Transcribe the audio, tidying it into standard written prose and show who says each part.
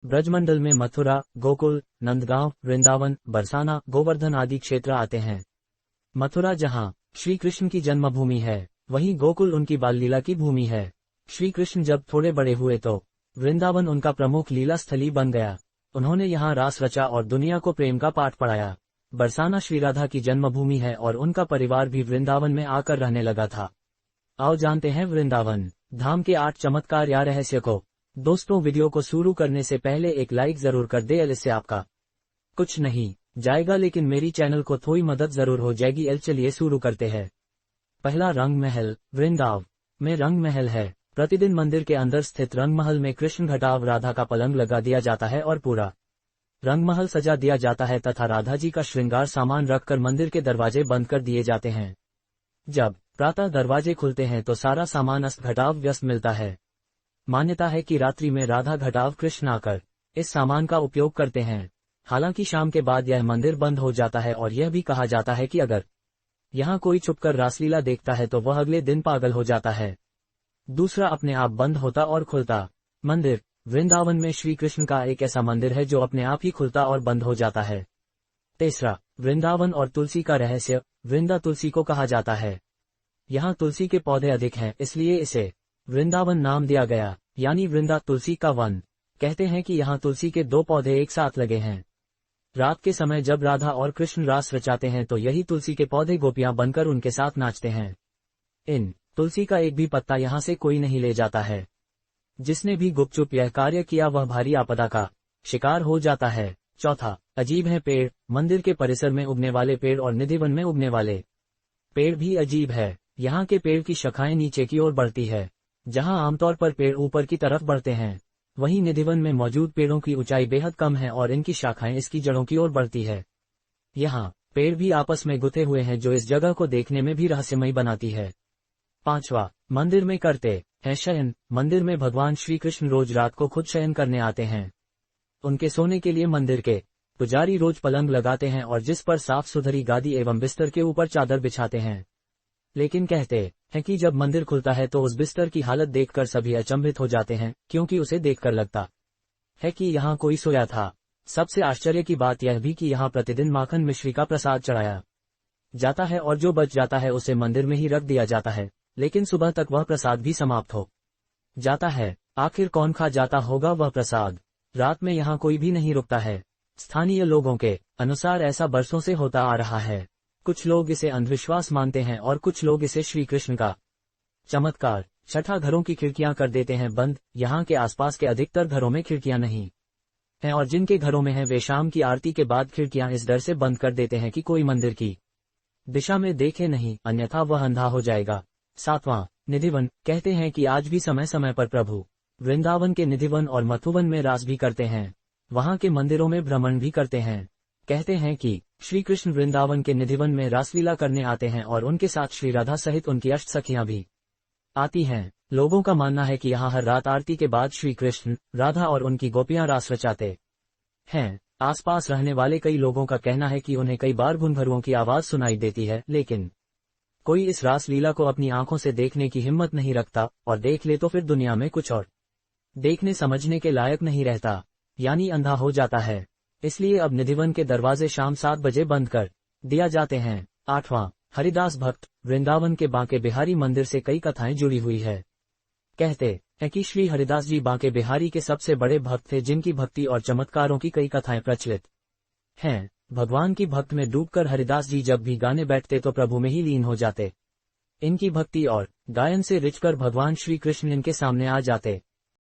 Speaker 1: ब्रजमंडल में मथुरा, गोकुल, नंदगांव, वृंदावन, बरसाना, गोवर्धन आदि क्षेत्र आते हैं। मथुरा जहां श्री कृष्ण की जन्मभूमि है, वहीं गोकुल उनकी बाल लीला की भूमि है। श्री कृष्ण जब थोड़े बड़े हुए तो वृंदावन उनका प्रमुख लीला स्थली बन गया। उन्होंने यहाँ रास रचा और दुनिया को प्रेम का पाठ पढ़ाया। बरसाना श्री राधा की जन्मभूमि है और उनका परिवार भी वृंदावन में आकर रहने लगा था। आओ जानते हैं वृंदावन धाम के 8 चमत्कार या रहस्य को। दोस्तों, वीडियो को शुरू करने से पहले एक लाइक जरूर कर दे, इससे आपका कुछ नहीं जाएगा लेकिन मेरी चैनल को थोड़ी मदद जरूर हो जाएगी। चलिए शुरू करते हैं। पहला, रंग महल। वृंदावन में रंग महल है। प्रतिदिन मंदिर के अंदर स्थित रंग महल में कृष्ण घटाव राधा का पलंग लगा दिया जाता है और पूरा रंग महल सजा दिया जाता है तथा राधा जी का श्रृंगार सामान रखकर मंदिर के दरवाजे बंद कर दिए जाते हैं। जब प्रातः दरवाजे खुलते हैं तो सारा सामान अस्त घटाव व्यस्त मिलता है। मान्यता है कि रात्रि में राधा घटाव कृष्ण आकर इस सामान का उपयोग करते हैं। हालांकि शाम के बाद यह मंदिर बंद हो जाता है और यह भी कहा जाता है कि अगर यहाँ कोई छुपकर रासलीला देखता है तो वह अगले दिन पागल हो जाता है। दूसरा, अपने आप बंद होता और खुलता मंदिर। वृंदावन में श्री कृष्ण का एक ऐसा मंदिर है जो अपने आप ही खुलता और बंद हो जाता है। तीसरा, वृंदावन और तुलसी का रहस्य। वृंदा तुलसी को कहा जाता है। यहाँ तुलसी के पौधे अधिक हैं, इसलिए इसे वृंदावन नाम दिया गया, यानी वृंदा तुलसी का वन। कहते हैं कि यहाँ तुलसी के 2 पौधे एक साथ लगे हैं। रात के समय जब राधा और कृष्ण रास रचाते हैं तो यही तुलसी के पौधे गोपियां बनकर उनके साथ नाचते हैं। इन तुलसी का एक भी पत्ता यहाँ से कोई नहीं ले जाता है। जिसने भी गुपचुप यह कार्य किया वह भारी आपदा का शिकार हो जाता है। चौथा, अजीब है पेड़। मंदिर के परिसर में उगने वाले पेड़ और निधिवन में उगने वाले पेड़ भी अजीब है। यहाँ के पेड़ की शाखाएं नीचे की ओर बढ़ती है, जहाँ आमतौर पर पेड़ ऊपर की तरफ बढ़ते हैं। वहीं निधिवन में मौजूद पेड़ों की ऊंचाई बेहद कम है और इनकी शाखाएं इसकी जड़ों की ओर बढ़ती है। यहाँ पेड़ भी आपस में गुथे हुए हैं जो इस जगह को देखने में भी रहस्यमयी बनाती है। पांचवा, मंदिर में करते हैं शयन। मंदिर में भगवान श्री कृष्ण रोज रात को खुद शयन करने आते हैं। उनके सोने के लिए मंदिर के पुजारी रोज पलंग लगाते हैं और जिस पर साफ सुथरी गादी एवं बिस्तर के ऊपर चादर बिछाते हैं। लेकिन कहते हैं कि जब मंदिर खुलता है तो उस बिस्तर की हालत देखकर सभी अचंभित हो जाते हैं, क्योंकि उसे देखकर लगता है कि यहाँ कोई सोया था। सबसे आश्चर्य की बात यह भी कि यहाँ प्रतिदिन माखन मिश्री का प्रसाद चढ़ाया जाता है और जो बच जाता है उसे मंदिर में ही रख दिया जाता है, लेकिन सुबह तक वह प्रसाद भी समाप्त हो जाता है। आखिर कौन खा जाता होगा वह प्रसाद? रात में यहाँ कोई भी नहीं रुकता है। स्थानीय लोगों के अनुसार ऐसा बरसों से होता आ रहा है। कुछ लोग इसे अंधविश्वास मानते हैं और कुछ लोग इसे श्री कृष्ण का चमत्कार। छठा, घरों की खिड़कियां कर देते हैं बंद। यहाँ के आसपास के अधिकतर घरों में खिड़कियां नहीं हैं और जिनके घरों में हैं वे शाम की आरती के बाद खिड़कियां इस डर से बंद कर देते हैं कि कोई मंदिर की दिशा में देखे नहीं, अन्यथा वह अंधा हो जाएगा। सातवां, निधिवन। कहते हैं कि आज भी समय समय पर प्रभु वृंदावन के निधिवन और मथुवन में रास भी करते हैं। वहां के मंदिरों में भ्रमण भी करते हैं। कहते हैं कि श्री कृष्ण वृंदावन के निधिवन में रासलीला करने आते हैं और उनके साथ श्री राधा सहित उनकी अष्ट सखियां भी आती हैं। लोगों का मानना है कि यहाँ हर रात आरती के बाद श्री कृष्ण, राधा और उनकी गोपियां रास रचाते हैं। आसपास रहने वाले कई लोगों का कहना है कि उन्हें कई बार घुंघरुओं की आवाज सुनाई देती है, लेकिन कोई इस रासलीला को अपनी आंखों से देखने की हिम्मत नहीं रखता और देख ले तो फिर दुनिया में कुछ और देखने समझने के लायक नहीं रहता, यानी अंधा हो जाता है। इसलिए अब निधिवन के दरवाजे शाम 7 बजे बंद कर दिया जाते हैं। आठवां, हरिदास भक्त। वृंदावन के बांके बिहारी मंदिर से कई कथाएं जुड़ी हुई है। कहते हैं कि श्री हरिदास जी बांके बिहारी के सबसे बड़े भक्त थे, जिनकी भक्ति और चमत्कारों की कई कथाएं प्रचलित हैं। भगवान की भक्त में डूबकर हरिदास जी जब भी गाने बैठते तो प्रभु में ही लीन हो जाते। इनकी भक्ति और गायन से रिझकर भगवान श्री कृष्ण इनके सामने आ जाते।